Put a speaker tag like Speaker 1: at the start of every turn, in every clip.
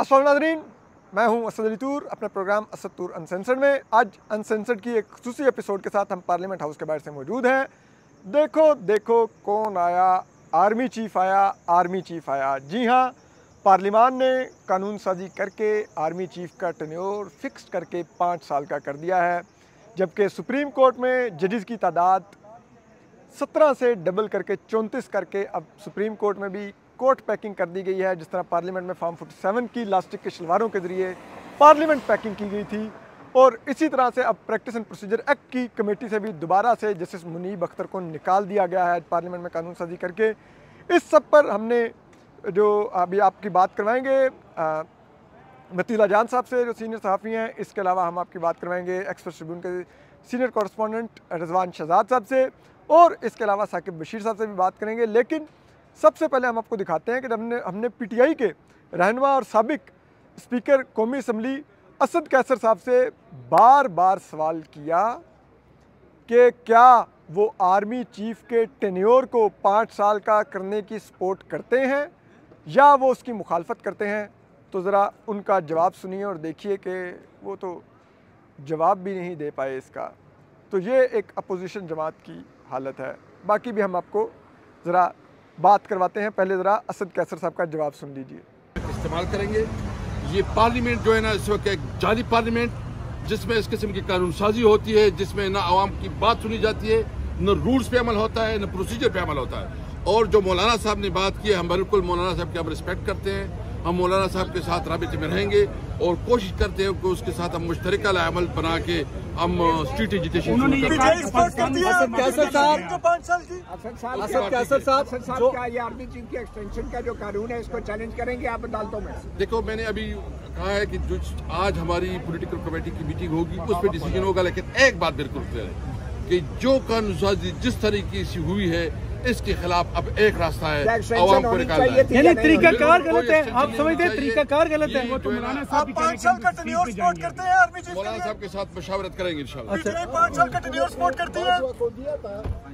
Speaker 1: अस्सलाम नाज़रीन, मैं हूं असद अली तूर अपने प्रोग्राम असद तूर अनसेंसर्ड में। आज अनसेंसर्ड की एक खुसूसी एपिसोड के साथ हम पार्लियामेंट हाउस के बाहर से मौजूद हैं। देखो देखो कौन आया, आर्मी चीफ आया, आर्मी चीफ आया। जी हाँ, पार्लियामान ने कानून साजी करके आर्मी चीफ का टेन्योर फिक्स करके 5 साल का कर दिया है, जबकि सुप्रीम कोर्ट में जजेस की तादाद 17 से डबल करके 34 करके अब सुप्रीम कोर्ट में भी कोर्ट पैकिंग कर दी गई है। जिस तरह पार्लियामेंट में फॉर्म 47 की इलास्टिक के शलवारों के ज़रिए पार्लियामेंट पैकिंग की गई थी, और इसी तरह से अब प्रैक्टिस एंड प्रोसीजर एक्ट की कमेटी से भी दोबारा से जस्टिस मुनीब अख्तर को निकाल दिया गया है पार्लियामेंट में कानून साजी करके। इस सब पर हमने जो अभी आपकी बात करवाएंगे मतीला जान साहब से, जो सीनियर सहाफ़ी हैं। इसके अलावा हम आपकी बात करवाएंगे एक्सप्रेस ट्रिब्यून के सीनियर कॉरेस्पॉन्डेंट रिजवान शहजाद साहब से, और इसके अलावा साकिब बशीर साहब से भी बात करेंगे। लेकिन सबसे पहले हम आपको दिखाते हैं कि हमने पीटीआई के रहनुमा और साबिक स्पीकर कौमी असम्बली असद कैसर साहब से बार बार सवाल किया कि क्या वो आर्मी चीफ के टेन्योर को 5 साल का करने की सपोर्ट करते हैं या वो उसकी मुखालफत करते हैं। तो ज़रा उनका जवाब सुनिए और देखिए कि वो तो जवाब भी नहीं दे पाए इसका। तो ये एक अपोजिशन जमात की हालत है। बाकी भी हम आपको ज़रा बात करवाते हैं। पहले ज़रा असद कैसर साहब का जवाब सुन लीजिए।
Speaker 2: इस्तेमाल करेंगे ये पार्लियामेंट जो है ना, इस वक्त एक जाली पार्लियामेंट जिसमें इस किस्म की कानून साजी होती है, जिसमें ना आवाम की बात सुनी जाती है, न रूल्स पे अमल होता है, न प्रोसीजर पे अमल होता है। और जो मौलाना साहब ने बात की है, हम बिल्कुल मौलाना साहब की हम रिस्पेक्ट करते हैं। हम मौलाना साहब के साथ राबिते में रहेंगे और कोशिश करते हैं कि उसके साथ हम मुश्तरका अमल बना के हम स्ट्रीट एजुकेशन
Speaker 3: आर्मी चीफ की एक्सटेंशन का जो कानून है इसको चैलेंज करेंगे आप अदालतों में।
Speaker 2: देखो, मैंने अभी कहा है कि जो आज हमारी पॉलिटिकल कमेटी की मीटिंग होगी उस पर डिसीजन होगा, लेकिन एक बात बिल्कुल क्लियर है कि जो कानून साजी जिस तरीके से हुई है इसके खिलाफ अब एक रास्ता है, आवाम को निकालना है।
Speaker 4: यानी तरीकाकार गलत है, आप समझते हैं तरीकाकार गलत है। वो तो मौलाना साहब
Speaker 1: 5 साल का टेन्योर सपोर्ट करते हैं आर्मी चीफ।
Speaker 2: मौलाना साहब के साथ मशावरत करेंगे इंशाल्लाह।
Speaker 1: पीटीआई 5 साल का टेन्योर सपोर्ट करती है।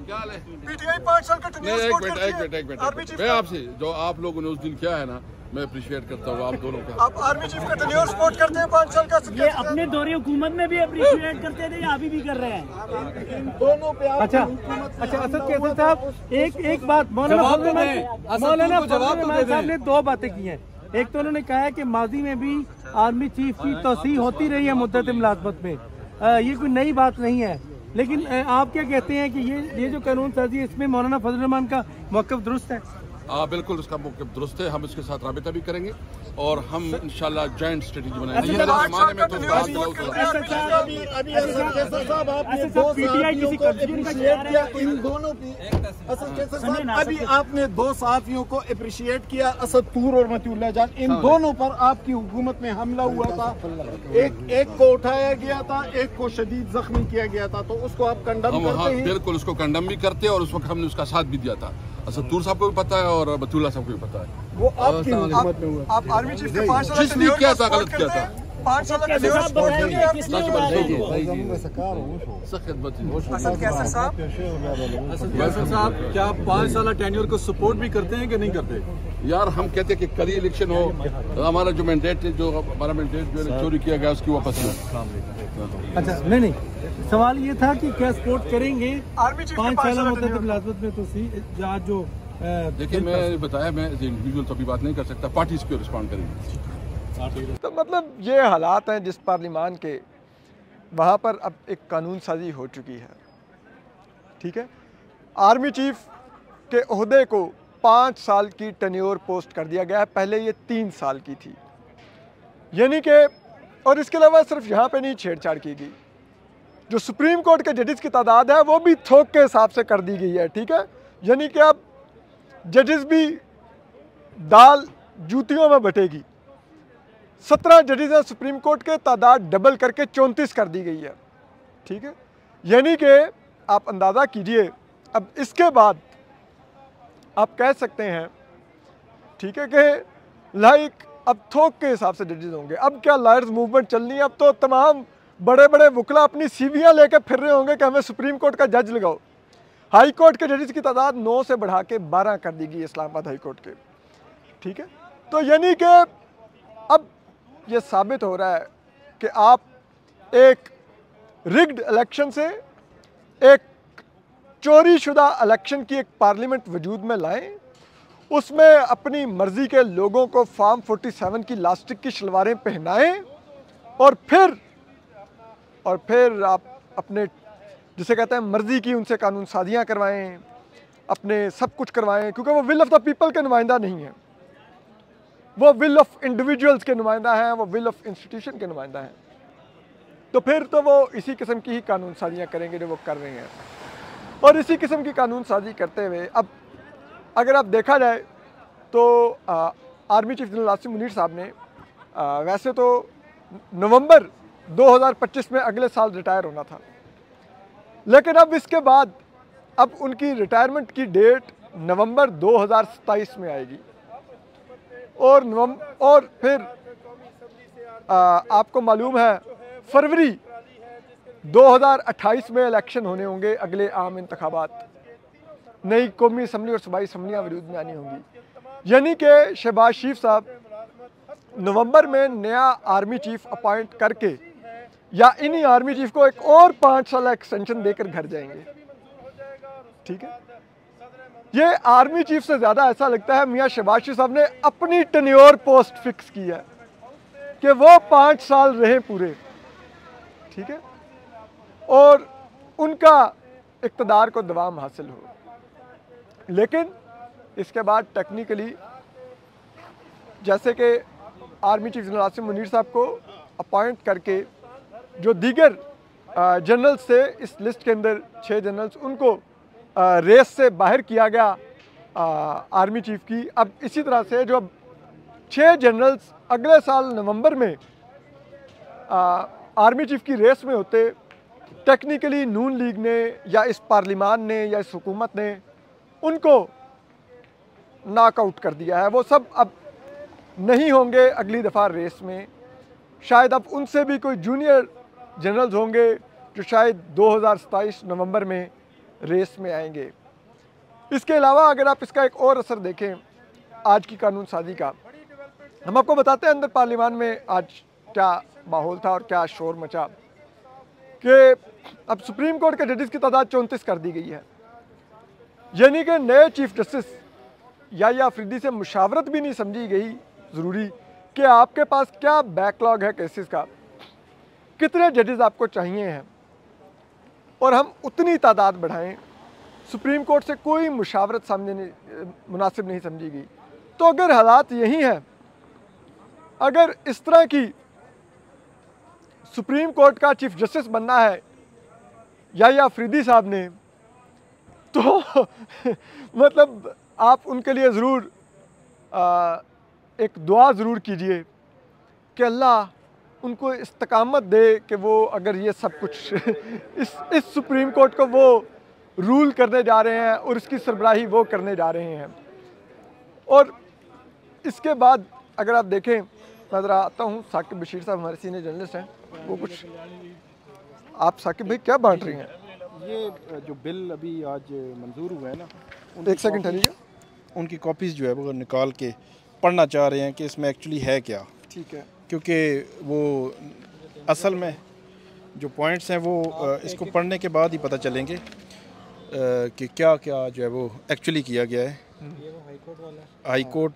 Speaker 2: क्या हाल है?
Speaker 1: पीटीआई 5 साल का टेन्योर सपोर्ट करती है।
Speaker 2: एक मिनट मैं आपसे जो आप लोगों ने उस दिन किया है ना, मैं अप्रिशिएट करता हूँ आप दोनों का।
Speaker 1: आप आर्मी चीफ का टेन्योर सपोर्ट करते हैं 5 साल का।
Speaker 4: ये अपने दौरे हुकूमत में भी अप्रिशिएट करते थे, अभी भी कर रहे हैं
Speaker 3: दोनों पे आप
Speaker 4: अच्छा असद कैसर साहब एक बात मौलाना साहब ने 2 बातें की हैं। एक तो उन्होंने कहा है कि माजी में भी आर्मी चीफ की तौसीह होती रही है मुद्दत मुलाजमत में, ये कोई नई बात नहीं है। लेकिन आप क्या कहते हैं कि ये जो कानून साजी है इसमें मौलाना फजल रहमान का मौक़िफ़ दुरुस्त है?
Speaker 2: बिल्कुल उसका मौक़िफ़ दुरुस्त है। हम इसके साथ राबिता भी करेंगे और हम इंशाल्लाह जॉइंट स्ट्रेटेजी बनाएंगे।
Speaker 3: अभी आपने 2 सहाफियों को अप्रिशिएट किया, असद तूर और मतीउल्लाह जान, इन दोनों पर आपकी हुकूमत में हमला हुआ था। एक को उठाया गया था, एक को शदीद जख्मी किया गया था, तो उसको आप कंडम करते हैं?
Speaker 2: बिल्कुल उसको कंडम भी करते हैं और उस वक्त हमने उसका साथ भी दिया था। असद तूर साहब को भी पता है और मतीउल्लाह साहब को भी पता है।
Speaker 3: वो आपकी हुकूमत में हुआ।
Speaker 1: आप आर्मी चीफ के 5 साल
Speaker 2: जिसने किया था गलत किया था।
Speaker 1: 5 साल का टेन्योर सपोर्ट करते हैं। असद कैसर साहब
Speaker 5: क्या 5 साल टेन्योर को सपोर्ट भी करते हैं कि नहीं करते?
Speaker 2: यार हम कहते हैं कि कल ही इलेक्शन हो, हमारा जो मैंडेट है, जो हमारा मैंडेट जो चोरी किया गया उसकी वापस हो।
Speaker 4: अच्छा नहीं, सवाल ये था कि क्या सपोर्ट करेंगे
Speaker 1: आर्मी चीफ
Speaker 4: 5 साल मुद्दत मुलाजमत में? तो आज जो
Speaker 2: देखिए, मैं बताया मैं इंडिविजुअल तो अभी बात नहीं कर सकता, पार्टी इस पर रिस्पॉन्ड करेंगे।
Speaker 1: तो मतलब ये हालात हैं जिस पार्लियामान के, वहाँ पर अब एक कानून साजी हो चुकी है। ठीक है, आर्मी चीफ के ओहदे को 5 साल की टेन्योर पोस्ट कर दिया गया है, पहले ये 3 साल की थी। यानी कि और इसके अलावा सिर्फ यहाँ पे नहीं छेड़छाड़ की गई, जो सुप्रीम कोर्ट के जजेस की तादाद है वो भी थोक के हिसाब से कर दी गई है। ठीक है, यानी कि अब जजेस भी दाल जूतियों में बटेगी। 17 जजेस हैं सुप्रीम कोर्ट के, तादाद डबल करके 34 कर दी गई है। ठीक है, यानी कि आप अंदाज़ा कीजिए अब इसके बाद आप कह सकते हैं, ठीक है, कि लाइक अब थोक के हिसाब से जजेस होंगे। अब क्या लायर्स मूवमेंट चलनी है? अब तो तमाम बड़े बड़े वकला अपनी सीवियाँ लेकर फिर रहे होंगे कि हमें सुप्रीम कोर्ट का जज लगाओ। हाई कोर्ट के जजेस की तादाद 9 से बढ़ा के 12 कर दी गई इस्लामाबाद हाई कोर्ट के। ठीक है, तो यानी कि अब ये साबित हो रहा है कि आप एक रिग्ड इलेक्शन से एक चोरी शुदा इलेक्शन की एक पार्लियामेंट वजूद में लाएं, उसमें अपनी मर्ज़ी के लोगों को फॉर्म 47 की लास्टिक की शलवारें पहनाएं और फिर आप अपने जिसे कहते हैं मर्ज़ी की उनसे कानून साजियाँ करवाएं, अपने सब कुछ करवाएं, क्योंकि वो विल ऑफ द पीपल के नुमाइंदा नहीं है, वो विल ऑफ इंडिविजुअल्स के नुमाइंदा हैं, वो विल ऑफ इंस्टीट्यूशन के नुमाइंदा हैं। तो फिर तो वो इसी किस्म की ही कानून साजियाँ करेंगे जो वो कर रहे हैं। और इसी किस्म की कानून साजी करते हुए अब अगर आप देखा जाए तो army chief general Asim Munir साहब ने वैसे तो नवंबर 2025 में अगले साल रिटायर होना था, लेकिन अब इसके बाद अब उनकी रिटायरमेंट की डेट नवंबर 2027 में आएगी और फिर आपको मालूम है फरवरी 2028 में इलेक्शन होने होंगे, अगले आम इंतखाबात, नई कौमी असम्बली और सूबाई असम्बलियाँ वजूद में आनी होंगी। यानी कि शहबाज शरीफ साहब नवंबर में नया आर्मी चीफ अपॉइंट करके या इन्हीं आर्मी चीफ को एक और 5 साल एक्सटेंशन देकर घर जाएंगे। ठीक है, ये आर्मी चीफ से ज़्यादा ऐसा लगता है मियाँ शहबाज शरीफ साहब ने अपनी टेन्योर पोस्ट फिक्स की है कि वो 5 साल रहे पूरे। ठीक है, और उनका इक़्तिदार को दवाम हासिल हो। लेकिन इसके बाद टेक्निकली जैसे कि army chief general Asim Munir साहब को अपॉइंट करके जो दीगर जनरल्स थे इस लिस्ट के अंदर 6 जनरल्स, उनको रेस से बाहर किया गया आर्मी चीफ की। अब इसी तरह से जो 6 जनरल्स अगले साल नवंबर में आर्मी चीफ की रेस में होते, टेक्निकली नून लीग ने या इस पार्लिमान ने या इस हुकूमत ने उनको नॉकआउट कर दिया है। वो सब अब नहीं होंगे अगली दफ़ा रेस में। शायद अब उनसे भी कोई जूनियर जनरल्स होंगे जो शायद 2027 नवंबर में रेस में आएंगे। इसके अलावा अगर आप इसका एक और असर देखें आज की कानून साजी का, हम आपको बताते हैं अंदर पार्लियामान में आज क्या माहौल था और क्या शोर मचा कि अब सुप्रीम कोर्ट के जजेस की तादाद 34 कर दी गई है। यानी कि नए चीफ जस्टिस या अफरीदी से मुशावरत भी नहीं समझी गई ज़रूरी कि आपके पास क्या बैकलॉग है केसेस का, कितने जजेस आपको चाहिए हैं, और हम उतनी तादाद बढ़ाएं। सुप्रीम कोर्ट से कोई मुशावरत सामने मुनासिब नहीं समझी गई। तो अगर हालात यही हैं, अगर इस तरह की सुप्रीम कोर्ट का चीफ जस्टिस बनना है या अफरीदी साहब ने, तो मतलब आप उनके लिए ज़रूर एक दुआ ज़रूर कीजिए कि अल्लाह उनको इस्तकामत दे कि वो अगर ये सब कुछ इस सुप्रीम कोर्ट को वो रूल करने जा रहे हैं और इसकी सरबराही वो करने जा रहे हैं। और इसके बाद अगर आप देखें, मैं ज़रा आता हूँ, साकिब बशीर साहब हमारे सीनियर जर्नलिस्ट हैं, वो कुछ आप साकिब भाई क्या बांट रही हैं?
Speaker 6: ये जो बिल अभी आज मंजूर हुआ है ना,
Speaker 1: एक सेकंड ठहरिए,
Speaker 6: उनकी कॉपीज़ जो है वो निकाल के पढ़ना चाह रहे हैं कि इसमें एक्चुअली है क्या।
Speaker 1: ठीक है,
Speaker 6: क्योंकि वो असल में जो पॉइंट्स हैं वो इसको पढ़ने के बाद ही पता चलेंगे कि क्या क्या जो है वो एक्चुअली किया गया है। हाई कोर्ट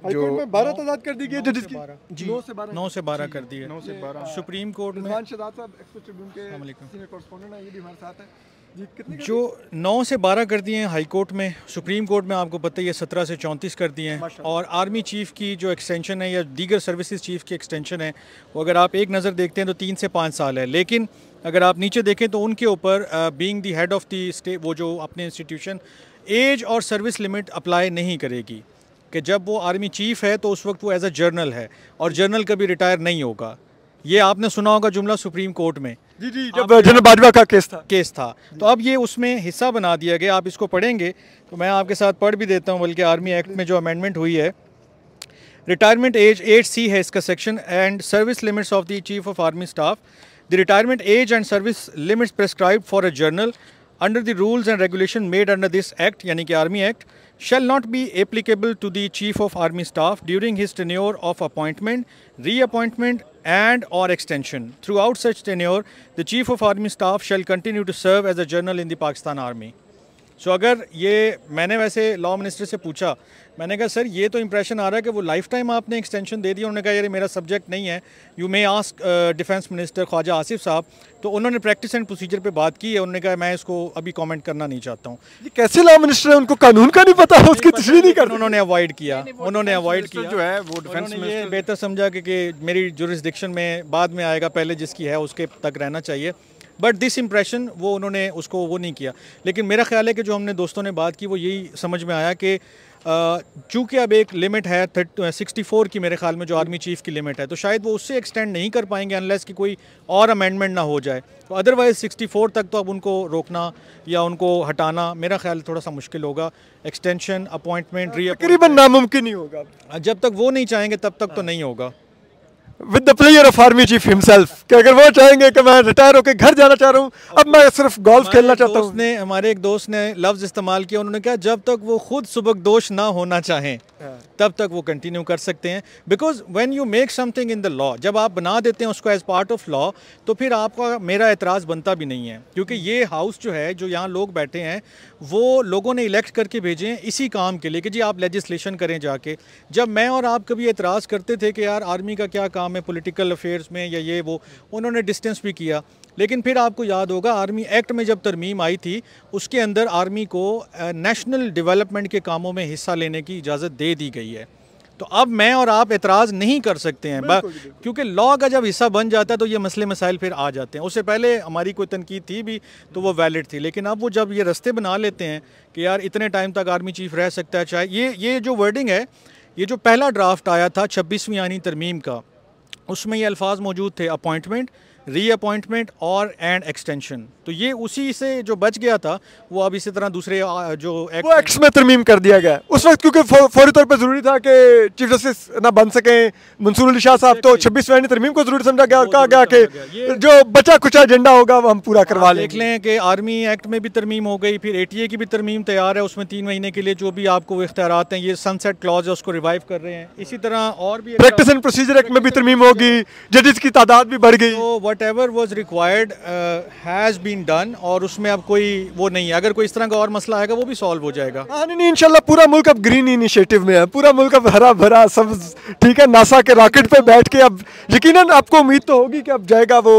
Speaker 6: जो
Speaker 1: में 12 तादाद कर दी गई है जजेस की,
Speaker 7: 9 से 12 कर दी है।
Speaker 6: 9 से 12
Speaker 7: सुप्रीम कोर्ट में
Speaker 1: शहजाद साहब एक्सप्रेस ट्रिब्यून के सीनियर कॉरेस्पोंडेंट हैं, ये भी हमारे साथ हैं जी। कितने
Speaker 7: जो 9 से 12 कर दिए हैं हाई कोर्ट में, सुप्रीम कोर्ट में आपको पता ही है 17 से 34 कर दिए हैं। और आर्मी चीफ की जो एक्सटेंशन है या दीगर सर्विसेज चीफ की एक्सटेंशन है, वो अगर आप एक नज़र देखते हैं तो 3 से 5 साल है। लेकिन अगर आप नीचे देखें तो उनके ऊपर being the head of the state, वो जो अपने इंस्टीट्यूशन एज और सर्विस लिमिट अप्लाई नहीं करेगी कि जब वो आर्मी चीफ है तो उस वक्त वो एज अ जर्नल है और जर्नल कभी रिटायर नहीं होगा। ये आपने सुना होगा जुमला सुप्रीम कोर्ट में,
Speaker 1: जी जी, जब जनरल बाजवा का केस था।
Speaker 7: तो अब ये उसमें हिस्सा बना दिया गया। आप इसको पढ़ेंगे तो मैं आपके साथ पढ़ भी देता हूँ, बल्कि आर्मी एक्ट में जो अमेंडमेंट हुई है, रिटायरमेंट एज 8C है इसका section, and service limits of the chief of army staff. The retirement age and service limits prescribed for a journal under the rules and regulation made under this act, यानी कि army act, shall not be applicable to the chief of army staff during his tenure of appointment reappointment and or extension. Throughout such tenure, the Chief of Army Staff shall continue to serve as a general in the Pakistan Army. So अगर ये मैंने वैसे law minister से पूछा, मैंने कहा sir ये तो इंप्रेशन आ रहा है कि वो लाइफ टाइम आपने एक्सटेंशन दे दिया। उन्होंने कहा यार मेरा सब्जेक्ट नहीं है, you may ask defence minister Khawaja Asif sahab. तो उन्होंने प्रैक्टिस एंड प्रोसीजर पे बात की है, उन्होंने कहा मैं इसको अभी कमेंट करना नहीं चाहता हूँ।
Speaker 1: ये कैसे लॉ मिनिस्टर है, उनको कानून का नहीं पता, उसकी तशरीह नहीं करते।
Speaker 7: उन्होंने अवॉइड किया, उन्होंने अवॉइड किया
Speaker 6: जो है वो डिफेंस
Speaker 7: उन्होंने ये बेहतर समझा कि मेरी जुरिस्डिक्शन में बाद में आएगा, पहले जिसकी है उसके तक रहना चाहिए। बट दिस इम्प्रेशन वो उन्होंने उसको वो नहीं किया। लेकिन मेरा ख्याल है कि जो हमने दोस्तों ने बात की वो यही समझ में आया कि चूँकि अब एक लिमिट है 64 की, मेरे ख्याल में जो आर्मी चीफ़ की लिमिट है, तो शायद वो उससे एक्सटेंड नहीं कर पाएंगे अनलेस कि कोई और अमेंडमेंट ना हो जाए। तो अदरवाइज़ 64 तक तो अब उनको रोकना या उनको हटाना मेरा ख्याल थोड़ा सा मुश्किल होगा। एक्सटेंशन, अपॉइंटमेंट,
Speaker 1: तकरीबन नामुमकिन ही होगा।
Speaker 7: जब तक वो नहीं चाहेंगे तब तक तो नहीं होगा।
Speaker 1: With the player of army chief himself कि अगर वो चाहेंगे कि मैं रिटायर होकर घर जाना चाह रहा हूँ, अब मैं सिर्फ गोल्फ खेलना चाहता हूँ।
Speaker 7: हमारे एक दोस्त ने लफ्ज़ इस्तेमाल किया, उन्होंने कहा जब तक वो खुद सुबकदोश ना होना चाहें तब तक वो कंटिन्यू कर सकते हैं। Because when you make something in the law, जब आप बना देते हैं उसको एज पार्ट ऑफ लॉ, तो फिर आपका मेरा एतराज़ बनता भी नहीं है। क्योंकि ये हाउस जो है, जो यहाँ लोग बैठे हैं, वो लोगों ने इलेक्ट करके भेजे हैं इसी काम के लिए कि जी आप लेजिस्लेशन करें जाके। जब मैं और आप कभी एतराज़ करते थे कि यार आर्मी का क्या काम है पॉलिटिकल अफेयर्स में या ये वो, उन्होंने डिस्टेंस भी किया। लेकिन फिर आपको याद होगा आर्मी एक्ट में जब तरमीम आई थी, उसके अंदर आर्मी को नेशनल डेवलपमेंट के कामों में हिस्सा लेने की इजाज़त दे दी गई है। तो अब मैं और आप एतराज़ नहीं कर सकते हैं क्योंकि लॉ का जब हिस्सा बन जाता है तो ये मसले मसाइल फिर आ जाते हैं। उससे पहले हमारी कोई तनकीद थी भी तो वो वैलिड थी, लेकिन अब वो जब ये रास्ते बना लेते हैं कि यार इतने टाइम तक आर्मी चीफ रह सकता है, चाहे ये जो वर्डिंग है, ये जो पहला ड्राफ्ट आया था 26वीं यानी तरमीम का, उसमें ये अल्फाज मौजूद थे अपॉइंटमेंट, रीअपॉइंटमेंट और एंड एक्सटेंशन। तो ये उसी से जो बच गया था वो अब इसी तरह दूसरे जो
Speaker 1: वो एक्ट्स में तरमीम कर दिया गया उस वक्त, क्योंकि फौरी तौर पर ज़रूरी था कि चीफ जस्टिस ना बन सकें मंसूर अली शाह साहब, तो 26वीं तरमीम को ज़रूरी समझा गया और कहा गया कि जो बचा कुछ एजेंडा होगा वो हम पूरा करवा लें।
Speaker 7: देख लें कि आर्मी एक्ट में भी तरमीम हो गई, फिर ATA की भी तरमीम तैयार है, उसमें 3 महीने के लिए जो भी आपको इख्तियारात हैं, ये सनसेट क्लॉज है उसको रिवाइव कर रहे हैं। इसी तरह और भी
Speaker 1: प्रैक्टिस एंड प्रोसीजर एक्ट में भी तरमीम होगी, जजेस की तादाद भी बढ़ गई।
Speaker 7: तो whatever was required has been done, और उसमें अब कोई वो नहीं है। अगर कोई इस तरह का और मसला आएगा वो भी सॉल्व हो जाएगा।
Speaker 1: हाँ नहीं इंशाल्लाह पूरा मुल्क अब ग्रीन इनिशिएटिव में है, पूरा मुल्क अब हरा भरा सब ठीक है। नासा के रॉकेट पे बैठ के अब यकीनन आपको उम्मीद तो होगी कि अब जाएगा वो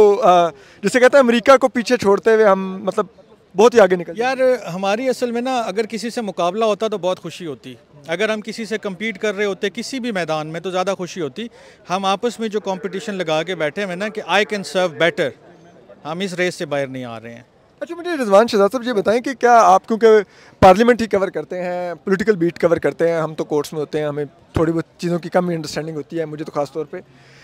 Speaker 1: जिसे कहते हैं अमेरिका को पीछे छोड़ते हुए हम मतलब बहुत ही आगे निकल।
Speaker 7: यार हमारी असल में ना अगर किसी से मुकाबला होता तो बहुत खुशी होती, अगर हम किसी से कम्पीट कर रहे होते किसी भी मैदान में तो ज़्यादा खुशी होती। हम आपस में जो कंपटीशन लगा के बैठे हैं ना कि आई कैन सर्व बेटर, हम इस रेस से बाहर नहीं आ रहे हैं।
Speaker 1: अच्छा मुझे रिजवान शहजाद साहब ये बताएं कि क्या आप, क्योंकि पार्लियामेंट ही कवर करते हैं, पॉलिटिकल बीट कवर करते हैं, हम तो कोर्ट्स में होते हैं, हमें थोड़ी बहुत चीज़ों की कम अंडरस्टैंडिंग होती है, मुझे तो खास तौर पे,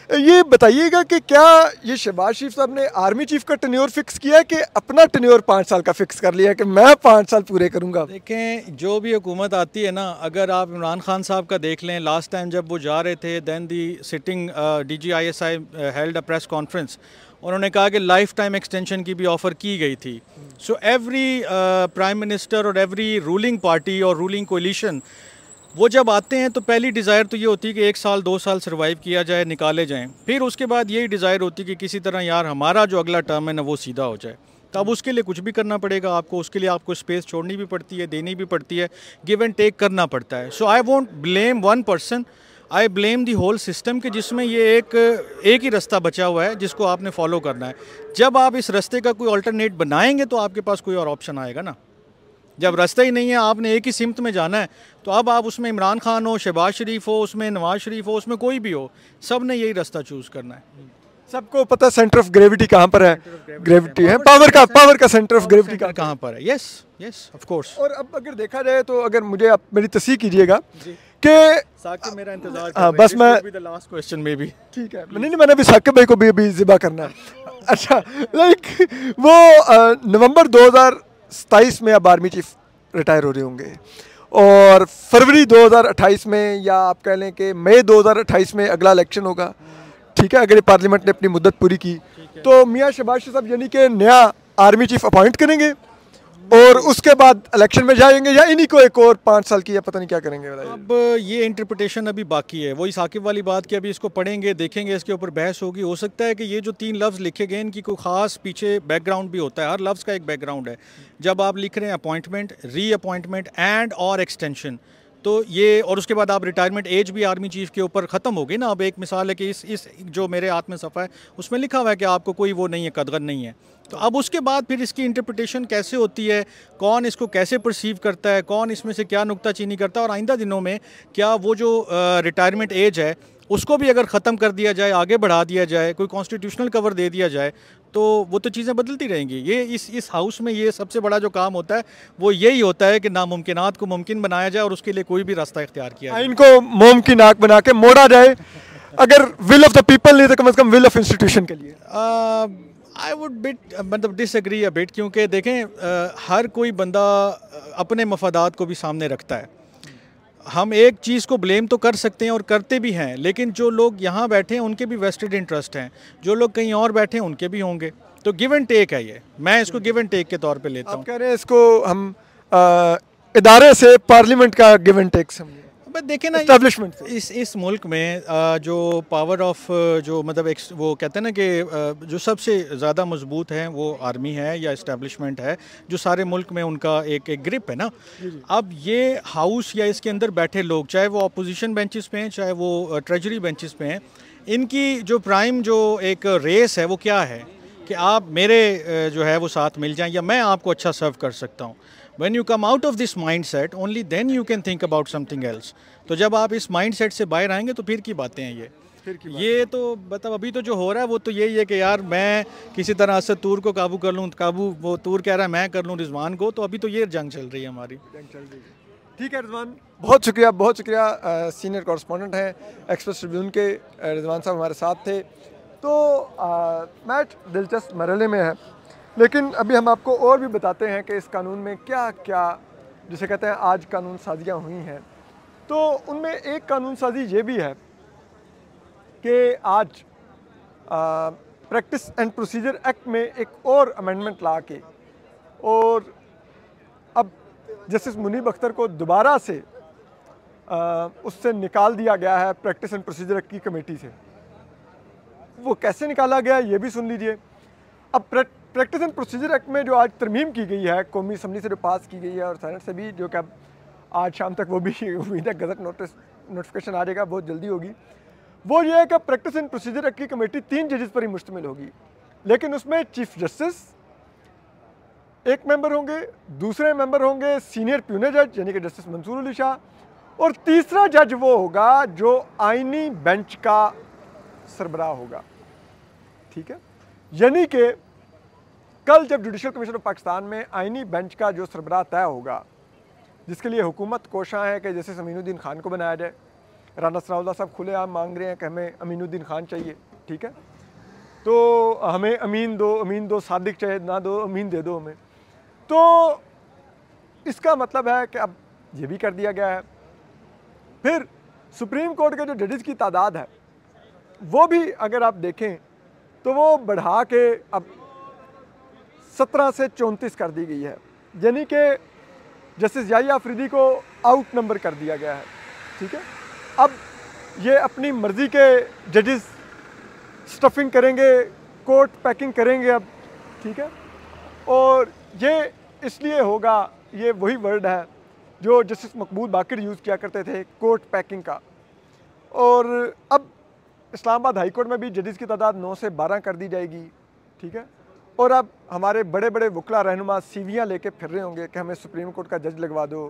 Speaker 1: ये बताइएगा कि क्या ये शहबाज शरीफ साहब ने आर्मी चीफ का टेन्योर फिक्स किया है कि अपना टेन्योर 5 साल का फिक्स कर लिया है कि मैं 5 साल पूरे करूंगा?
Speaker 7: देखें जो भी हुकूमत आती है ना, अगर आप इमरान खान साहब का देख लें, लास्ट टाइम जब वो जा रहे थे, than the sitting DGISI held a press conference, उन्होंने कहा कि लाइफ टाइम एक्सटेंशन की भी ऑफ़र की गई थी। सो एवरी प्राइम मिनिस्टर और एवरी रूलिंग पार्टी और रूलिंग कोलिशन वो जब आते हैं तो पहली डिज़ायर तो ये होती है कि 1 साल 2 साल सर्वाइव किया जाए, निकाले जाएं। फिर उसके बाद यही डिज़ायर होती है कि किसी तरह यार हमारा जो अगला टर्म है ना वो सीधा हो जाए। तो अब उसके लिए कुछ भी करना पड़ेगा आपको, उसके लिए आपको स्पेस छोड़नी भी पड़ती है, देनी भी पड़ती है, गिव एंड टेक करना पड़ता है। So I won't blame one person, I blame the whole system कि जिसमें ये एक ही रास्ता बचा हुआ है जिसको आपने फॉलो करना है। जब आप इस रास्ते का कोई अल्टरनेट बनाएंगे तो आपके पास कोई और ऑप्शन आएगा ना। जब रास्ता ही नहीं है, आपने एक ही सिमत में जाना है, तो अब आप उसमें इमरान खान हो, शहबाज शरीफ हो, उसमें नवाज शरीफ हो, उसमें कोई भी हो, सब ने यही रास्ता चूज़ करना है।
Speaker 1: सबको पता है सेंटर ऑफ ग्रेविटी कहाँ पर है, ग्रेविटी है पावर का सेंटर ऑफ ग्रेविटी कहाँ पर
Speaker 7: है। Yes yes of course.
Speaker 1: और अब अगर देखा जाए तो अगर मुझे आप मेरी तस्दीक कीजिएगा कि
Speaker 7: साकिब मेरा इंतजार
Speaker 1: हाँ बस मैं
Speaker 7: लास्ट क्वेश्चन में भी
Speaker 1: ठीक है, नहीं मैंने भी साकिब भाई को भी अभी ज़िबा करना है। अच्छा लाइक वो नवंबर 2027 में अब आर्मी चीफ रिटायर हो रहे होंगे और फरवरी 2028 में या आप कह लें कि मई 2028 में अगला इलेक्शन होगा, ठीक है, अगर पार्लियामेंट ने अपनी मुद्दत पूरी की तो मियाँ शहबाज शरीफ साहब यानी कि नया आर्मी चीफ अपॉइंट करेंगे और उसके बाद इलेक्शन में जाएंगे या इन्हीं को एक और 5 साल की या पता नहीं क्या करेंगे?
Speaker 7: अब ये इंटरप्रिटेशन अभी बाकी है, वही साकिब वाली बात कि अभी इसको पढ़ेंगे, देखेंगे, इसके ऊपर बहस होगी। हो सकता है कि ये जो 3 लफ्ज़ लिखे गए इनकी कोई ख़ास पीछे बैकग्राउंड भी होता है, हर लफ्ज़ का एक बैकग्राउंड है। जब आप लिख रहे हैं अपॉइंटमेंट, री अपॉइंटमेंट एंड और एक्सटेंशन, तो ये, और उसके बाद आप रिटायरमेंट एज भी आर्मी चीफ़ के ऊपर ख़त्म हो गई ना। अब एक मिसाल है कि इस जो मेरे हाथ में सफ़ा है उसमें लिखा हुआ है कि आपको कोई वो नहीं है, कदगन नहीं है। तो अब उसके बाद फिर इसकी इंटरप्रिटेशन कैसे होती है, कौन इसको कैसे परसीव करता है, कौन इसमें से क्या नुक्ताचीनी करता है, और आइंदा दिनों में क्या वो जो रिटायरमेंट एज है उसको भी अगर ख़त्म कर दिया जाए, आगे बढ़ा दिया जाए, कोई कॉन्स्टिट्यूशनल कवर दे दिया जाए, तो वो तो चीज़ें बदलती रहेंगी। ये इस हाउस में ये सबसे बड़ा जो काम होता है वो यही होता है कि नामुमकिनात को मुमकिन बनाया जाए और उसके लिए कोई भी रास्ता इख्तियार किया जाए।
Speaker 1: इनको मुमकिनात बना के मोड़ा जाए, अगर विल ऑफ द पीपल नहीं तो कम से कम विल ऑफ इंस्टीट्यूशन के लिए।
Speaker 7: आई वुड बिट मतलब डिसएग्री अ बिट, क्योंकि देखें हर कोई बंदा अपने मफादात को भी सामने रखता है। हम एक चीज़ को ब्लेम तो कर सकते हैं और करते भी हैं, लेकिन जो लोग यहाँ बैठे हैं उनके भी वेस्टेड इंटरेस्ट हैं, जो लोग कहीं और बैठे हैं उनके भी होंगे। तो गिव एंड टेक है ये, मैं इसको गिव एंड टेक के तौर पे लेता हूँ।
Speaker 1: आप कह रहे हैं इसको हम इदारे से पार्लियामेंट का गिव एंड टेक समझे?
Speaker 7: बट देखें ना,
Speaker 1: एस्टैब्लिशमेंट
Speaker 7: इस मुल्क में जो पावर ऑफ जो मतलब वो कहते हैं ना कि जो सबसे ज़्यादा मजबूत है वो आर्मी है या इस्टेब्लिशमेंट है, जो सारे मुल्क में उनका एक ग्रिप है ना। अब ये हाउस या इसके अंदर बैठे लोग, चाहे वो अपोजिशन बेंचेस पे हैं चाहे वो ट्रेजरी बेंचेस पे हैं, इनकी जो प्राइम जो एक रेस है वो क्या है कि आप मेरे जो है वो साथ मिल जाएं या मैं आपको अच्छा सर्व कर सकता हूँ। When you come out of this mindset, only then you can think about something else. तो जब आप इस mindset से बाहर आएंगे तो फिर की बातें हैं ये तो मतलब अभी तो जो हो रहा है वो तो यही है कि यार मैं किसी तरह असद तूर को काबू कर लूँ, काबू वो तूर कह रहा है मैं कर लूँ रिजवान को, तो अभी तो ये जंग चल रही है हमारी।
Speaker 1: ठीक है रिजवान, बहुत शुक्रिया। सीनियर कॉरेस्पॉन्डेंट हैं एक्सप्रेस ट्रिब्यून के, रिजवान साहब हमारे साथ थे। तो मैच दिलचस्प मरहले में है, लेकिन अभी हम आपको और भी बताते हैं कि इस कानून में क्या क्या जिसे कहते हैं आज कानून साजियाँ हुई हैं। तो उनमें एक कानून साजी ये भी है कि आज प्रैक्टिस एंड प्रोसीजर एक्ट में एक और अमेंडमेंट ला के और अब जस्टिस मुनीब अख्तर को दोबारा से उससे निकाल दिया गया है प्रैक्टिस एंड प्रोसीजर एक्ट की कमेटी से। वो कैसे निकाला गया ये भी सुन लीजिए। अब प्रैक्टिस एंड प्रोसीजर एक्ट में जो आज तरमीम की गई है, कौमी असम्बली से जो पास की गई है और सेनेट से भी, जो कि अब आज शाम तक वो भी उम्मीद है गजट नोटिफिकेशन आ जाएगा, बहुत जल्दी होगी, वो ये है कि प्रैक्टिस एंड प्रोसीजर एक्ट की कमेटी 3 जजेस पर ही मुश्तमिल होगी। लेकिन उसमें चीफ जस्टिस एक मेंबर होंगे, दूसरे मेंबर होंगे सीनियर प्यूनर जज यानी कि जस्टिस मंसूर अली शाह, और तीसरा जज वो होगा जो आईनी बेंच का सरबराह होगा। ठीक है, यानी कि कल जब जुडिशल कमीशन ऑफ पाकिस्तान में आईनी बेंच का जो सरबराह तय होगा, जिसके लिए हुकूमत कोशां है कि जैसे अमीनुद्दीन खान को बनाया जाए, राना सनाउल्लाह साहब खुलेआम मांग रहे हैं कि हमें अमीनुद्दीन खान चाहिए। ठीक है, तो हमें अमीन दो, सादिक चाहे ना दो, अमीन दे दो हमें। तो इसका मतलब है कि अब ये भी कर दिया गया है। फिर सुप्रीम कोर्ट के जो जजेस की तादाद है वो भी अगर आप देखें तो वो बढ़ा के अब 17 से 34 कर दी गई है, यानी कि जस्टिस याहिया अफरीदी को आउट नंबर कर दिया गया है। ठीक है, अब ये अपनी मर्ज़ी के जजेस स्टफिंग करेंगे, कोर्ट पैकिंग करेंगे अब। ठीक है, और ये इसलिए होगा, ये वही वर्ड है जो जस्टिस मकबूल बाकिर यूज़ किया करते थे, कोर्ट पैकिंग का। और अब इस्लामाबाद हाई कोर्ट में भी जजेस की तादाद 9 से 12 कर दी जाएगी। ठीक है, और अब हमारे बड़े बड़े वकला रहनुमा सीवियाँ लेके फिर रहे होंगे कि हमें सुप्रीम कोर्ट का जज लगवा दो,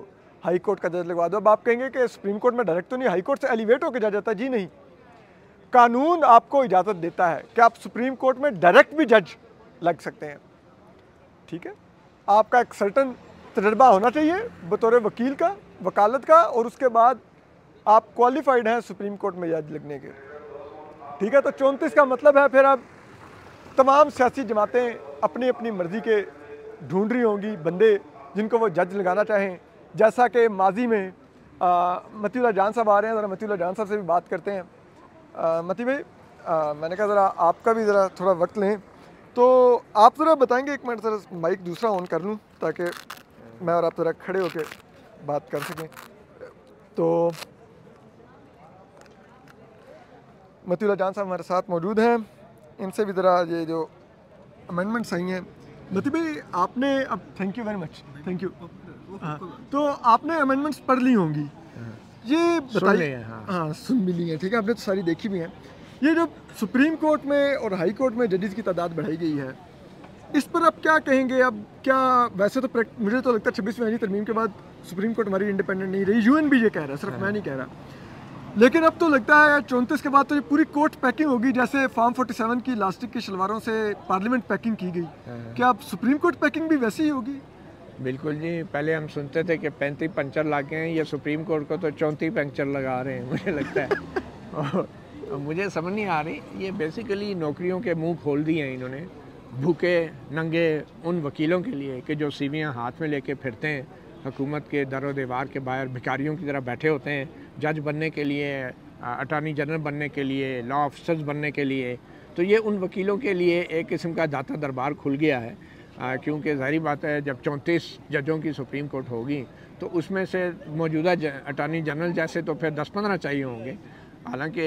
Speaker 1: हाई कोर्ट का जज लगवा दो। अब आप कहेंगे कि सुप्रीम कोर्ट में डायरेक्ट तो नहीं, हाई कोर्ट से एलिवेट होकर जा जाता है। जी नहीं, कानून आपको इजाज़त देता है कि आप सुप्रीम कोर्ट में डायरेक्ट भी जज लग सकते हैं। ठीक है, आपका एक सर्टन तजर्बा होना चाहिए बतौर वकील का, वकालत का, और उसके बाद आप क्वालिफाइड हैं सुप्रीम कोर्ट में जज लगने के। ठीक है, तो 34 का मतलब है फिर अब तमाम सियासी जमातें अपनी अपनी मर्ज़ी के ढूंढ रही होंगी बंदे जिनको वो जज लगाना चाहें। जैसा कि माजी में मतीउल्लाह जान साहब आ रहे हैं, ज़रा मतीउल्लाह जान साहब से भी बात करते हैं। मती भाई, मैंने कहा ज़रा आपका भी ज़रा थोड़ा वक्त लें तो आप ज़रा बताएंगे, एक मिनट ज़रा माइक दूसरा ऑन कर लूँ ताकि मैं और आप ज़रा खड़े होकर बात कर सकें। तो मतीउल्लाह जान साहब हमारे साथ मौजूद हैं, इनसे भी ज़रा ये जो अमेंडमेंट्स आई हैं। मती भाई आपने अब, thank you very much, thank you. तो आपने अमेंडमेंट्स पढ़ ली होंगी, ये बताइए। हाँ सुन भी ली हैं, ठीक है, आपने तो सारी देखी भी हैं। ये जो सुप्रीम कोर्ट में और हाई कोर्ट में जजेस की तादाद बढ़ाई गई है, इस पर आप क्या कहेंगे? अब क्या, वैसे तो मुझे तो लगता है 26वीं आईनी तरमीम के बाद सुप्रीम कोर्ट हमारी इंडिपेंडेंट नहीं रही, यूएन भी ये कह रहा है, सिर्फ मैं नहीं कह रहा। लेकिन अब तो लगता है 34 के बाद तो ये पूरी कोर्ट पैकिंग होगी, जैसे फॉर्म 47 की इलास्टिक की शलवारों से पार्लियामेंट पैकिंग की गई। क्या अब सुप्रीम कोर्ट पैकिंग भी वैसी ही होगी?
Speaker 8: बिल्कुल जी, पहले हम सुनते थे कि 35 पंचर लगे हैं, ये सुप्रीम कोर्ट को तो 34 पंचर लगा रहे हैं मुझे लगता है। और मुझे समझ नहीं आ रही, ये बेसिकली नौकरियों के मुंह खोल दिए हैं इन्होंने भूखे नंगे उन वकीलों के लिए कि जो सीवियाँ हाथ में लेके फिरते हैं, हुकूमत के दरो दीवार के बाहर भिखारियों की तरह बैठे होते हैं, जज बनने के लिए, अटॉर्नी जनरल बनने के लिए, लॉ ऑफिसर्स बनने के लिए। तो ये उन वकीलों के लिए एक किस्म का दाता दरबार खुल गया है, क्योंकि ज़ाहिर बात है जब 34 जजों की सुप्रीम कोर्ट होगी तो उसमें से मौजूदा अटॉर्नी जनरल जैसे तो फिर 10-15 चाहिए होंगे। हालांकि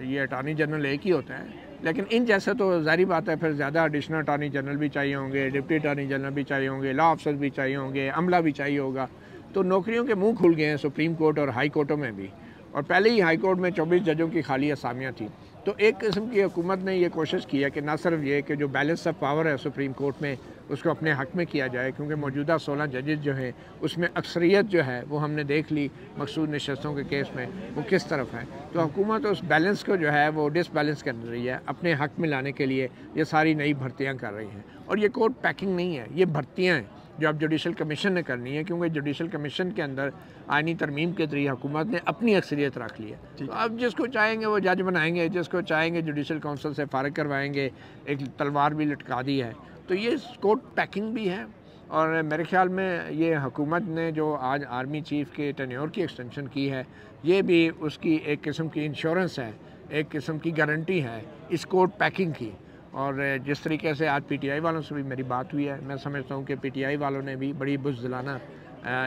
Speaker 8: ये अटॉर्नी जनरल एक ही होता है, लेकिन इन जैसे तो ज़ाहिर बात है फिर ज़्यादा एडिशनल अटॉर्नी जनरल भी चाहिए होंगे, डिप्टी अटॉर्नी जनरल भी चाहिए होंगे, लॉ ऑफिसर्स भी चाहिए होंगे, अमला भी चाहिए होगा। तो नौकरियों के मुंह खुल गए हैं सुप्रीम कोर्ट और हाई कोर्टों में भी। और पहले ही हाई कोर्ट में 24 जजों की खाली असामियाँ थी। तो एक किस्म की हुकूमत ने ये कोशिश की है कि ना सिर्फ ये कि जो बैलेंस ऑफ पावर है सुप्रीम कोर्ट में उसको अपने हक़ में किया जाए, क्योंकि मौजूदा 16 जजेस जो हैं उसमें अक्सरियत जो है वो हमने देख ली मकसूद नशस्तों के केस में वो किस तरफ है। तो हुकूमत उस बैलेंस को जो है वो डिसबैलेंस कर रही है, अपने हक़ में लाने के लिए ये सारी नई भर्तियाँ कर रही हैं। और ये कोर्ट पैकिंग नहीं है, ये भर्तियाँ हैं जो अब जुडिशल कमीशन ने करनी है, क्योंकि जुडिशल कमीशन के अंदर आईनी तरमीम के ज़रिए हुकूमत ने अपनी अक्सरियत रख ली है। तो अब जिसको चाहेंगे वो जज बनाएंगे, जिसको चाहेंगे जुडिशल काउंसिल से फारिग करवाएंगे, एक तलवार भी लटका दी है। तो ये कोर्ट पैकिंग भी है। और मेरे ख्याल में ये हुकूमत ने जो आज आर्मी चीफ़ के टेन्योर की एक्सटेंशन की है, ये भी उसकी एक किस्म की इंश्योरेंस है, एक किस्म की गारंटी है इस कोर्ट पैकिंग की। और जिस तरीके से आज पीटीआई वालों से भी मेरी बात हुई है, मैं समझता हूँ कि पीटीआई वालों ने भी बड़ी बुज़दिलाना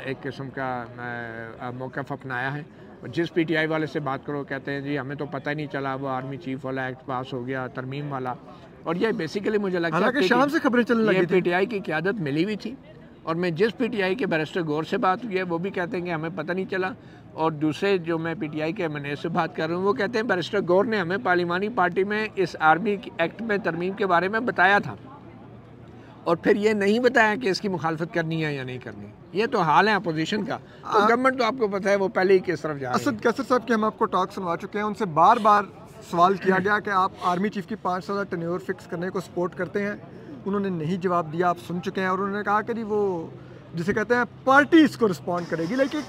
Speaker 8: एक किस्म का मौक़िफ़ अपनाया है। जिस पीटीआई वाले से बात करो कहते हैं जी हमें तो पता ही नहीं चला वो आर्मी चीफ़ वाला एक्ट पास हो गया, तरमीम वाला। और ये बेसिकली मुझे लगता है कि
Speaker 1: शाम से खबरें चलने लगी,
Speaker 8: पीटीआई की क़यादत मिली हुई थी। और मैं जिस पीटीआई के बैरिस्टर गौर से बात हुई है वो भी कहते हैं कि हमें पता नहीं चला। और दूसरे जो मैं पीटीआई के मैनेजर से बात कर रहा हूँ वो कहते हैं बैरिस्टर गौर ने हमें पार्लिमानी पार्टी में इस आर्मी एक्ट में तरमीम के बारे में बताया था और फिर ये नहीं बताया कि इसकी मुखालफत करनी है या नहीं करनी। ये तो हाल है अपोजिशन का। तो गवर्नमेंट तो आपको पता है वो पहले ही किस तरफ जा रही है।
Speaker 1: असद कैसर साहब के हम आपको टॉक सुनवा चुके हैं, उनसे बार बार सवाल किया गया कि आप आर्मी चीफ की 5 साल टेन्योर फिक्स करने को सपोर्ट करते हैं, उन्होंने नहीं जवाब दिया, आप सुन चुके हैं। और उन्होंने कहा कि जी वो जिसे कहते हैं पार्टी इसको रिस्पॉन्ड करेगी। लेकिन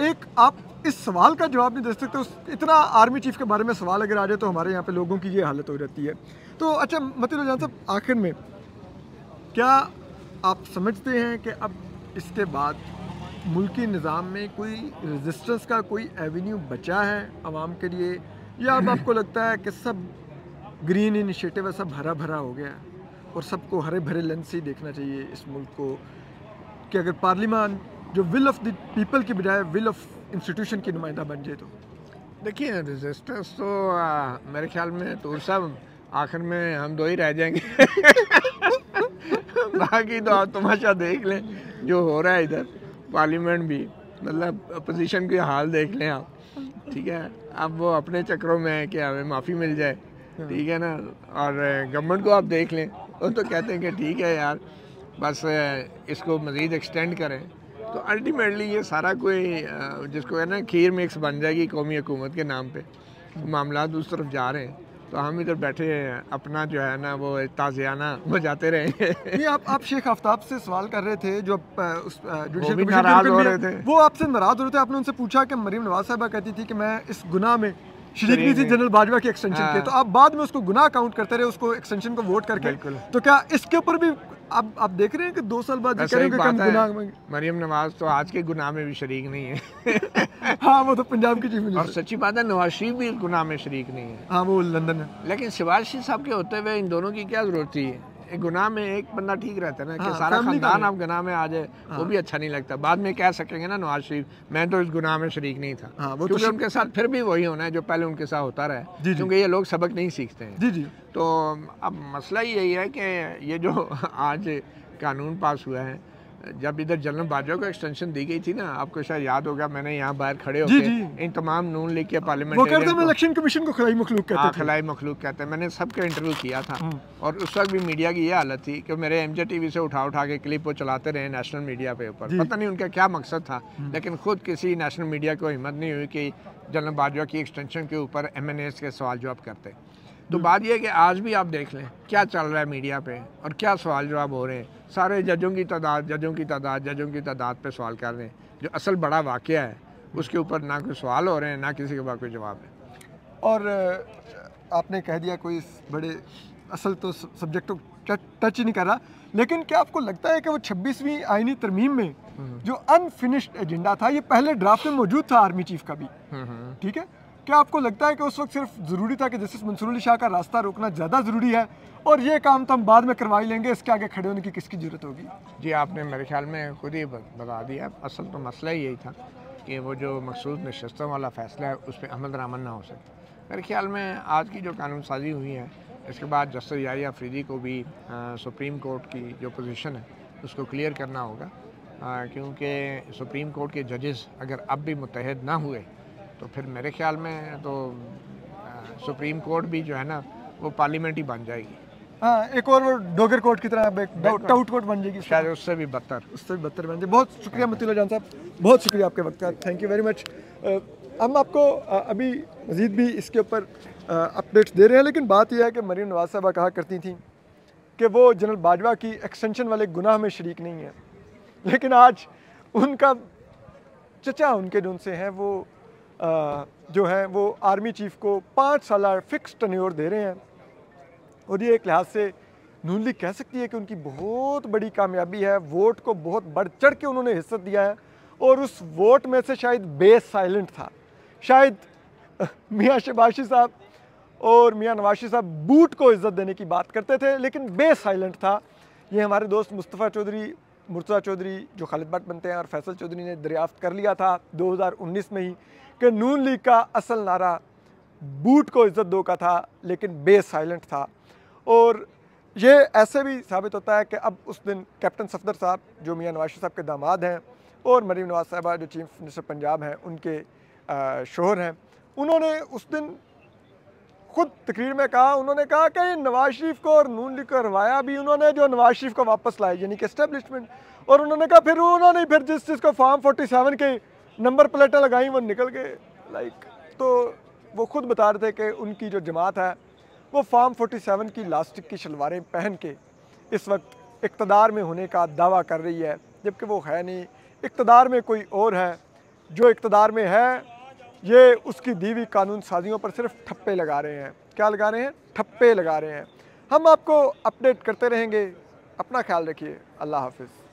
Speaker 1: एक आप इस सवाल का जवाब नहीं दे सकते, इतना आर्मी चीफ के बारे में सवाल अगर आ जाए तो हमारे यहाँ पे लोगों की ये हालत हो जाती है। तो अच्छा मतीउल्लाह जान साहब, आखिर में क्या आप समझते हैं कि अब इसके बाद मुल्की निज़ाम में कोई रेजिस्टेंस का कोई एवेन्यू बचा है आवाम के लिए, या अब आपको लगता है कि सब ग्रीन इनिशिएटिव है, सब हरा भरा हो गया और सबको हरे भरे लेंस से देखना चाहिए इस मुल्क को, कि अगर पार्लियामान जो विल ऑफ द पीपल की बजाय विल ऑफ इंस्टीट्यूशन की नुमाइंदा बन जाए? तो
Speaker 8: देखिए रेजिस्टेंस तो मेरे ख्याल में तो सब आखिर में हम दो ही रह जाएंगे बाकी तो आप तमाशा देख लें जो हो रहा है इधर पार्लियामेंट भी, मतलब अपोजिशन के हाल देख लें आप, ठीक है। अब वो अपने चक्रों में है कि हमें माफ़ी मिल जाए, ठीक है ना। और गवर्नमेंट को आप देख लें, वो तो कहते हैं कि ठीक है यार बस इसको मज़ीद एक्सटेंड करें। तो अल्टीमेटली ये सारा कोई जिसको है ना खीर मिक्स बन जाएगी कौमी हुकूमत के नाम पे, तो मामला उस तरफ जा रहे हैं। तो हम इधर बैठे अपना जो है ना वो ताज़ियाना बजाते रहेंगे।
Speaker 1: नहीं, आप शेख आफ्ताब से सवाल कर रहे थे जो उस जुडिशल कमीशन
Speaker 8: नाराज़ हो रहे थे,
Speaker 1: वो आपसे नाराज़ हो रहे थे। आपने उनसे पूछा कि मरीम नवाज साहबा कहती थी कि मैं इस गुनाह में शरीक नहीं थी जनरल बाजवा की एक्सटेंशन के, तो आप बाद में उसको गुनाह काउंट करते रहे, उसको एक्सटेंशन को वोट करके। तो क्या इसके ऊपर भी आप देख रहे हैं कि 2 साल बाद
Speaker 8: मरीम नवाज तो आज के गुनाह में भी शरीक नहीं है
Speaker 1: हाँ वो तो पंजाब की चीफ मिनिस्टर,
Speaker 8: और सच्ची बात है नवाज शरीफ भी गुनाह में शरीक नहीं है।
Speaker 1: हाँ वो लंदन है।
Speaker 8: लेकिन शहबाज शरीफ साहब के होते हुए इन दोनों की क्या ज़रूरत थी? एक गुनाह में एक बंदा ठीक रहता है ना, कि
Speaker 1: हाँ,
Speaker 8: सारा
Speaker 1: family का
Speaker 8: खानदान
Speaker 1: नहीं।
Speaker 8: आप गुनाह में आ जाए, वो भी अच्छा नहीं लगता। बाद में कह सकेंगे ना नवाज शरीफ, मैं तो इस गुनाह में शरीक नहीं था।
Speaker 1: हाँ, वो तो
Speaker 8: क्योंकि उनके साथ फिर भी वही होना है जो पहले उनके साथ होता रहा
Speaker 1: जी,
Speaker 8: है,
Speaker 1: जी।
Speaker 8: क्योंकि ये लोग सबक नहीं सीखते हैं।
Speaker 1: जी जी
Speaker 8: तो अब मसला ही यही है कि ये जो आज कानून पास हुआ है, जब इधर जनरल बाजवा को एक्सटेंशन दी गई थी ना, आपको शायद याद होगा, मैंने यहाँ बाहर खड़े
Speaker 1: जी,
Speaker 8: होकर इन तमाम नून लीग के
Speaker 1: वो कहते हैं
Speaker 8: पार्लियामेंट
Speaker 1: इलेक्शन कमीशन को खिलाई मखलूक कहते थे।
Speaker 8: खिलाई मखलूक कहते हैं। मैंने सबका इंटरव्यू किया था और उस वक्त भी मीडिया की ये हालत थी कि मेरे एमजे टीवी से उठा उठा के क्लिप वो चलाते रहे नेशनल मीडिया पे ऊपर। पता नहीं उनका क्या मकसद था, लेकिन खुद किसी नेशनल मीडिया को हिम्मत नहीं हुई कि जनरल बाजवा की एक्सटेंशन के ऊपर MNAs के सवाल जवाब करते। तो बात यह है कि आज भी आप देख लें क्या चल रहा है मीडिया पे और क्या सवाल जवाब हो रहे हैं। सारे जजों की तादाद पे सवाल कर रहे हैं। जो असल बड़ा वाक़या है उसके ऊपर ना कोई सवाल हो रहे हैं, ना किसी के पास कोई जवाब है।
Speaker 1: और आपने कह दिया कोई बड़े असल तो सब्जेक्ट को टच ही नहीं कर रहा, लेकिन क्या आपको लगता है कि वो 26वीं आईनी तरमीम में जो अनफिनिश्ड एजेंडा था, ये पहले ड्राफ्ट में मौजूद था आर्मी चीफ का भी, ठीक है, क्या आपको लगता है कि उस वक्त सिर्फ ज़रूरी था कि जस्टिस मंसूर अली शाह का रास्ता रोकना ज़्यादा ज़रूरी है और ये काम तो हम बाद में करवा ही लेंगे, इसके आगे खड़े होने की किसकी ज़रूरत होगी?
Speaker 8: जी, आपने मेरे ख्याल में खुद ही बता दिया। असल तो मसला ही यही था कि वो जो मखसूस नशस्तों वाला फ़ैसला है उस पर अमल दरामद ना हो सके। मेरे ख्याल में आज की जो कानून साजी हुई है, इसके बाद जस्टिस याहिया अफरीदी को भी सुप्रीम कोर्ट की जो पोजीशन है उसको क्लियर करना होगा, क्योंकि सुप्रीम कोर्ट के जजेस अगर अब भी मुत्तहद ना हुए तो फिर मेरे ख्याल में तो सुप्रीम कोर्ट भी जो है ना वो पार्लियामेंट ही बन जाएगी।
Speaker 1: हाँ, एक और वो डोगर कोर्ट की तरह टाउट कोर्ट बन जाएगी,
Speaker 8: शायद उससे भी बदतर
Speaker 1: बन जाएगी। बहुत शुक्रिया मतीउल्लाह जान साहब, बहुत शुक्रिया आपके वक्त का, थैंक यू वेरी मच। हम आपको अभी मज़ीद भी इसके ऊपर अपडेट्स दे रहे हैं, लेकिन बात यह है कि मरीम नवाज साहबा कहा करती थी कि वो जनरल बाजवा की एक्सटेंशन वाले गुनाह में शरीक नहीं है, लेकिन आज उनका चचा उनके जो उनसे हैं वो जो है वो आर्मी चीफ को 5 साल फिक्स टन्योर दे रहे हैं। और ये एक लिहाज से नून लीग कह सकती है कि उनकी बहुत बड़ी कामयाबी है। वोट को बहुत बढ़ चढ़ के उन्होंने हिस्सा दिया है और उस वोट में से शायद बेस साइलेंट था। शायद मियाँ शहबाज साहब और मियाँ नवाज साहब बूट को इज्जत देने की बात करते थे, लेकिन बेस साइलेंट था। ये हमारे दोस्त मुस्तफ़ा चौधरी, मुर्तज़ा चौधरी जो खालिद भट्ट बनते हैं और फैसल चौधरी ने दरियाफ्त कर लिया था 2019 में ही कि नून लीग का असल नारा बूट को इज्जत दो का था, लेकिन बेस साइलेंट था। और ये ऐसे भी साबित होता है कि अब उस दिन कैप्टन सफदर साहब जो मियाँ नवाज साहब के दामाद हैं और मरीम नवाज साहबा जो चीफ मिनिस्टर पंजाब हैं उनके शोहर हैं, उन्होंने उस दिन खुद तकरीर में कहा, उन्होंने कहा कि नवाज शरीफ को और नून लीग को रवाया भी उन्होंने जो नवाज शरीफ को वापस लाए, यानी कि एस्टेब्लिशमेंट। और उन्होंने कहा फिर उन्होंने फिर जिस चीज़ को फॉर्म 47 के नंबर प्लेटें लगाई वो निकल गए तो वो खुद बता रहे थे कि उनकी जो जमात है वो फॉर्म 47 की लास्टिक की शलवारें पहन के इस वक्त इक़्तिदार में होने का दावा कर रही है, जबकि वो है नहीं। इक़्तिदार में कोई और है, जो इक़्तिदार में है ये उसकी दी हुई कानून साजियों पर सिर्फ ठप्पे लगा रहे हैं। क्या लगा रहे हैं? ठप्पे लगा रहे हैं। हम आपको अपडेट करते रहेंगे। अपना ख्याल रखिए। अल्लाह हाफिज़।